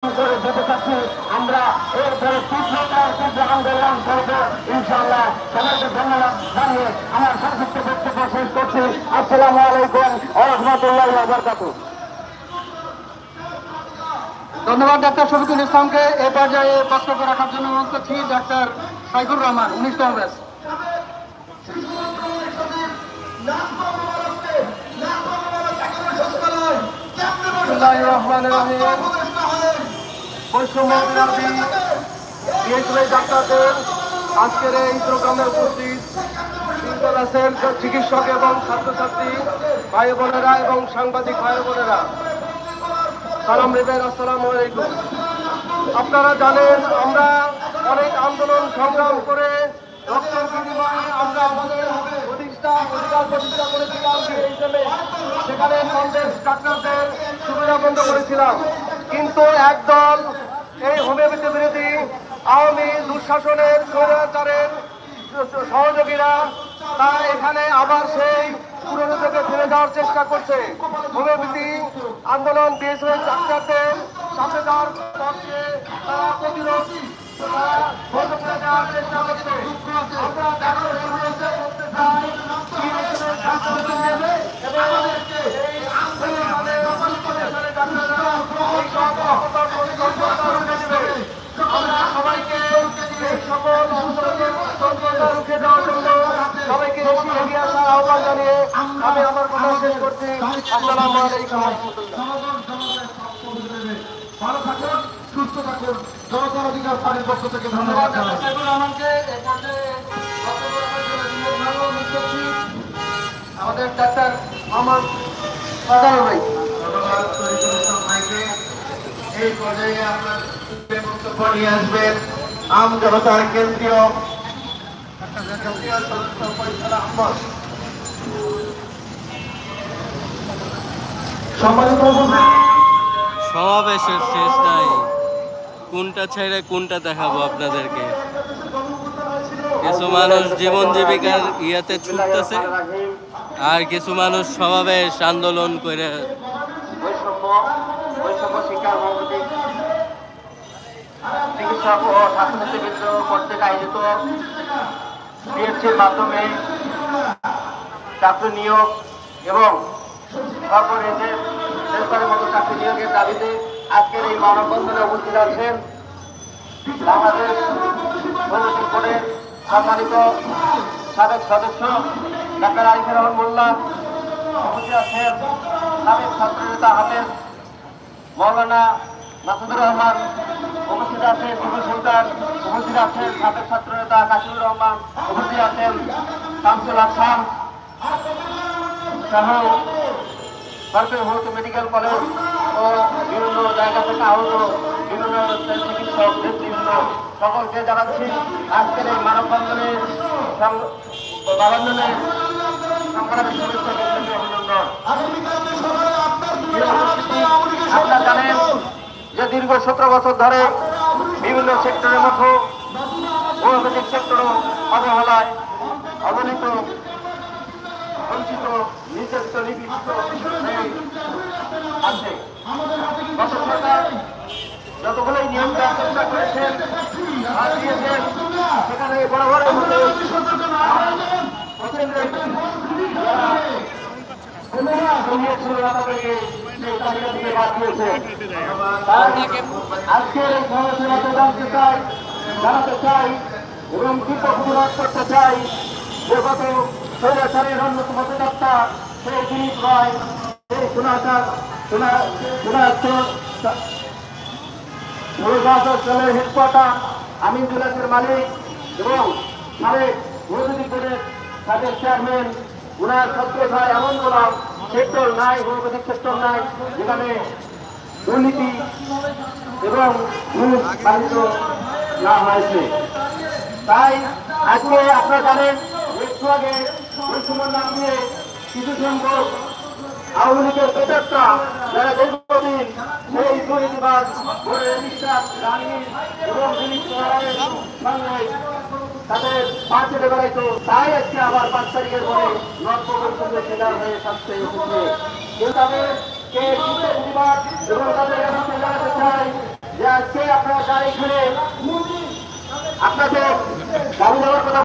করে যেতে চাচ্ছি আমরা এরপরে তীব্র আন্দোলন করবো ইনশাআল্লাহ। সবাইকে ধন্যবাদ জানিয়ে আমার সংক্ষিপ্ত বক্তব্য শেষ করছি। আসসালামু আলাইকুম ওয়া রাহমাতুল্লাহি ওয়া বারাকাতুহু। ধন্যবাদ ডাক্তার শফিকুল ইসলামকে। এ পর্যায়ে বক্তব্য রাখার জন্য অনুরোধ করছি ডাক্তার সাইফুর রহমান, 19তম ব্যাচ। ডাক্তারদের আজকের এই প্রোগ্রামে উপস্থিত চিকিৎসক এবং ছাত্রছাত্রী ভাই বোনেরা এবং সাংবাদিক ভাই বোনেরা, সালাম নেবেন, আসসালামু আলাইকুম। আপনারা জানেন আমরা অনেক আন্দোলন সংগ্রাম করে রক্তের বিনিময়ে আমরা আমাদের অধিকার প্রতিষ্ঠা করেছিলাম হিসেবে সেখানে কংগ্রেস ডাক্তারদের সুবিধা বন্ধ করেছিলাম। কিন্তু একদল এই হোমিওপ্যাথি বিরোধী আওয়ামী দুঃশাসনের স্বৈরাচারের সহযোগীরা তারা এখানে আবার সেই পুরনো থেকে ফিরে যাওয়ার চেষ্টা করছে। হোমিওপ্যাথি আন্দোলন দিয়েছে ডাক্তারদের সাথে যাওয়ার পক্ষে তারা প্রতিরোধ চেষ্টা করছে। আমরা সবাইকে এই সকল রুখে দেওয়ার জন্য সবাইকে এগিয়ে আসার আহ্বান জানিয়ে আমি আমার কথা শেষ করছি। আসসালামু আলাইকুম ওয়া রাহমাতুল্লাহ। ভালো থাকুন, সুস্থ থাকুন। জনতার অধিকার পার্টির পক্ষ থেকে ধন্যবাদ জানাই। আমাদের ডাক্তার মোহাম্মদ সাদারুল ভাই। ধন্যবাদ শরীফুল ইসলাম ভাইকে। এই পর্যায়ে আপনার বক্তব্য নিয়ে আসবেন আম জনতার কেন্দ্রীয় সদস্য ফয়সাল আহমদ। সম্মানিত সমাবেশের শেষ নাই, কোনটা ছেড়ে কোনটা দেখাবো আপনাদেরকে। কিছু মানুষ জীবন জীবিকার ইয়াতে ছুটতেছে, আর কিছু মানুষ সমাবেশ আন্দোলন করে চিকিৎসক ও স্বাস্থ্যবিদ কর্তৃক আয়োজিত বিএসসির মাধ্যমে চাকরি নিয়োগ এবং সরকারের মতো চাকরি নিয়োগের দাবিতে আজকের এই মানববন্ধনে উপস্থিত আছেন বাংলাদেশ প্রগতি বোর্ডের সম্মানিত সাবেক সদস্য ডাক্তার আরিফুর রহমান মোল্লা, উপস্থিত আছেন সাবেক ছাত্রনেতা হাফেজ মৌলানা মাসুদুর রহমান, উপস্থিত আছেন টিপু সুলতান, উপস্থিত আছেন সাবেক ছাত্রনেতা কাশিমুর রহমান, উপস্থিত আছেন শামসুল হাসান সহ সরকারি হোমিওপ্যাথি মেডিকেল কলেজ ও বিভিন্ন জায়গা থেকে আহত বিভিন্ন চিকিৎসক নেতৃবৃন্দ সকলকে জানাচ্ছি আজকের এই মানববন্ধনে সংগ্রামের শুভেচ্ছা অভিনন্দন। আপনারা জানেন যে দীর্ঘ 17 বছর ধরে বিভিন্ন সেক্টরের মতো হোমিওপ্যাথিক সেক্টরও অবহেলায় অবহেলিত, বঞ্চিত, নির্যাতিত, নিপীড়িত আছে। গত সরকার যতগুলোই নিয়ম দেওয়ার চেষ্টা করেছেন আর দিয়েছেন, সেখানে বরাবরের মতো আজকের এই সমাজের জানতে চাই, জানাতে চাই এবং কৃতজ্ঞতা করতে চাই যে গত স্বৈরাচারের অন্যতম প্রতিষ্ঠাতা সেই দিলীপ রায়, সেই সোনাচলের হেডকোয়ার্টার আমিনুল্লাহের মালিক এবং সাবেক হোমিওপ্যাথি বোর্ডের সাবেক চেয়ারম্যান, উনার ছত্রছায় এমন কোন সেক্টর নাই, হোমিওপ্যাথিক সেক্টর নাই যেখানে দুর্নীতি এবং ঘুষ পালিত না হয়েছে। তাই আজকে আপনারা জানেন একটু আগে ওই সময় নাম দিয়ে কিছু সংখ্যক আওয়ামী লীগের প্রেতাত্মা যারা দীর্ঘদিন সেই দুর্নীতিবাদ এবং সঙ্গে তাদের পা চেটে বেড়াইতো, তাই আজকে আবার 5 তারিখের পরে নর্থবেঙ্গলের শিকার হয়ে শাস্তি এসেছে। কিন্তু তাদেরকে এবং তাদের জানাতে চাই আপনারা যারা এখানে আপনাদের দাবি দেওয়ার কথা